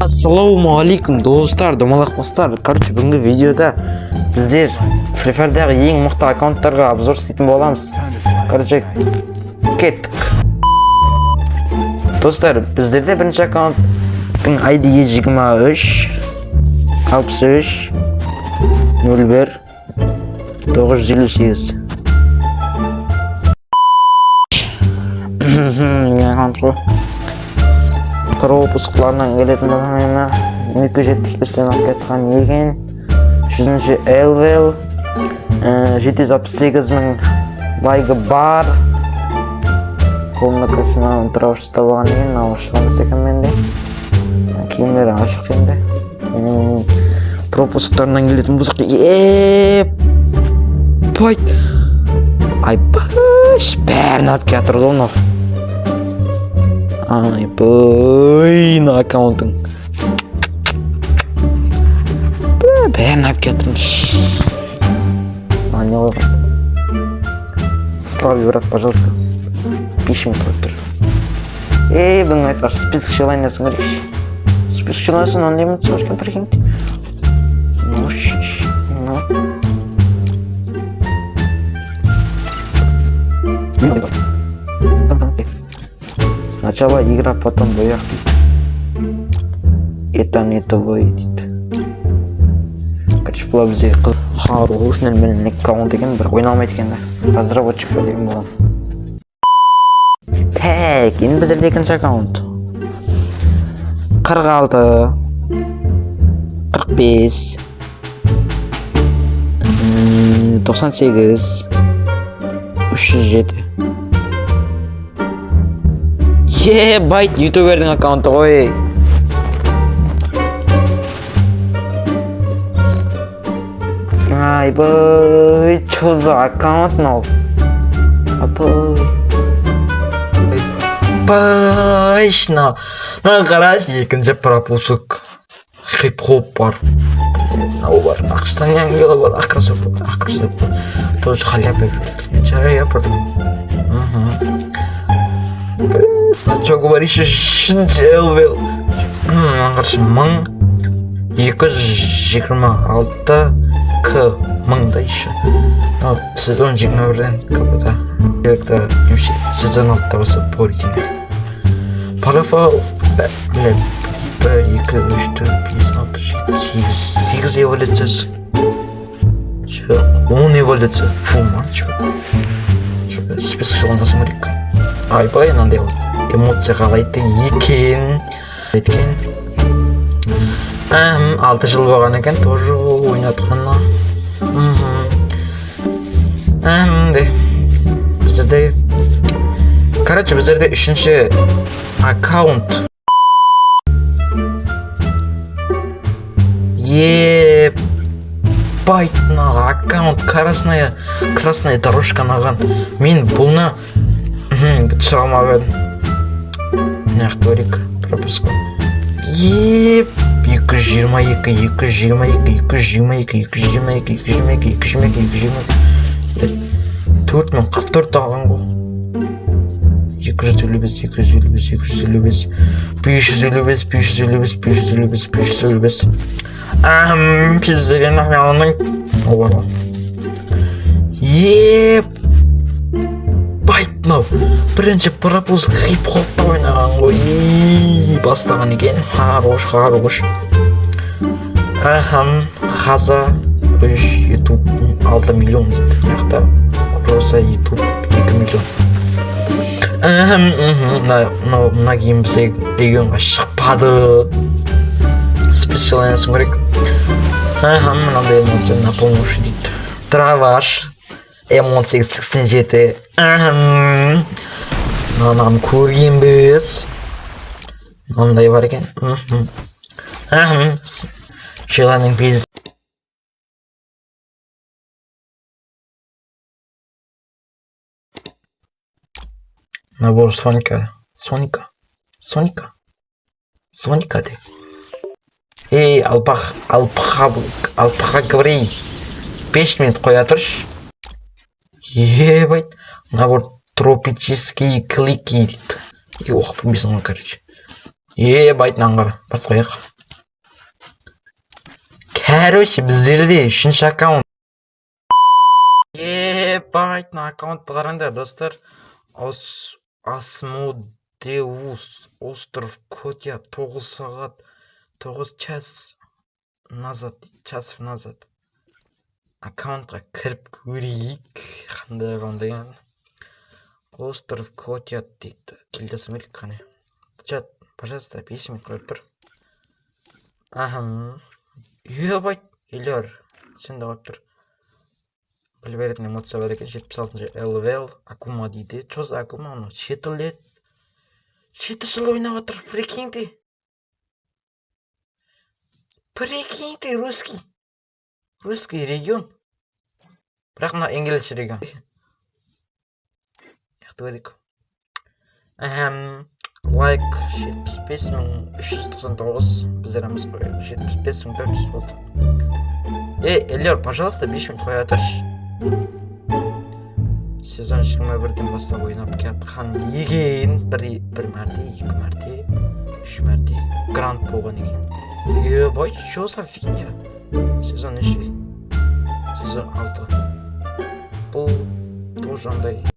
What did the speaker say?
Ассалауму алейкум достар, домалақпастар. Короче, бүгінгі видеода біздер Free Fire'дағы ең мықты аккаунттарға обзор істейтін боламыз. Короче, кеттік. Достар, біздерде бірінші аккаунттың ID-ге 23 63 01 958. Аккаунт қой. Пропускларынан келетін болғанына 275-тен алып кеткен екен. 100-ші Elvel, 768.000 лайгы бар. Қолында көшінен тұрауышыста болған екен, ауышығымыз екен менде. Кейімдері ашық енді. Пропускларынан келетін болсақ, байт! Айбаш! Бәрін алып кетір оны. Айбай, аккаунтың. Бәрін алып кетірміш. Не қойған? Слави, брат, пожалуйста. Пишем только. Блин, это список желания смотришь. Список желания, он лимит, слушай, прикиньте. Сначала игра, потом боях. Это не того идет. Короче, бұл бізде хорош нөлменің аккаунт екен, бірақ ойналмайды екен да. Разработчик па деген болған. Так, енді біздерде екінші аккаунт. 46 45 98 307. Байт, ютубердің аккаунты ғой. Айбай, чё за аккаунт мынау? Байшна. Мына қарашы, екінші пропуск. Хип-хоп бар. Мынау бар. Ақштан яңгелі бар. Ақырсып бар. Тоже халяпы. Жарай япырдым. Что говоришь, Elvel? Қарашы, 1226 к мыңда еще. Сезон 21-ден капыда. Директор сезон 6-та болса поритин. Парафал, 1, 2, 3, 4, 5, 6, 7, 8 эволюциясы. 10 эволюция. Фу, мачо. Список жылында смотрик. Айбай, мынандай вот эмоция қалайды екен. 6 жыл болған екен, тоже ойнатқанына. Біздерде... Короче, біздерде 3-ші аккаунт. Байт, аккаунт красная дорожка наған. Мен бұлны шығалма бәдім. Нақты көрек, пропуск. 4044 алған ғой. 255 пиздеген ақмелінің оларға. Байт мынау, бірінші пропуск хип-хопта ойнаған ғой. Бастаған екен, хорош. Хаза 3 ютуб 6 миллион дейді. Яқта Роза ютуб 2 миллион. Мына кейін бізде регионға шықпады. Список желаниясын көрек. Мынандай эмоция на помощь дейді. Траваш M1887. Мынаны көрген біз. Мынандай бар екен. Желаның біз. Набор Соника де. Алпаға говори. 5 минут қоя тұрш. Байт. Набор тропические клики. Оқып білмейсің ғой, короче. Байт наңғар. Бас қояқ. Короче, біздерде 3-ші аккаунт. Ебать, мына аккаунтты қараңдар, достар. Асмодеус, остров Котя, 9 сағат, 9 часов назад. Аккаунтқа кіріп көрейік. Қандай деген. Остров Котя дейді. Келдесім елік қане. Чат, пожалуйста, 5 минут қойып тұр. Ебать, елер. Сен де қойып тұр. Білі беретін эмоция бар екен. 76-шы ЛВЛ. Акума дейді. Чо за Акума? Оны 7 лет. 7 жыл ойнап отыр. Прикиньте. Прикиньте, русский. Русский регион. Бірақ мына инглиш регион. Яқты көрейік. Лайк 75.399. Біздер емес қой. 75.400 болды. Эльор, пожалуйста, 5 минут қоя тұршы. Сезон 21-ден бастап ойнап кетқан екен. Бір мәрте, 2 мәрте, 3 мәрте грант болған екен. Ебать, что за фигня? Сезон 3, сезон 6. Бұл тоже андай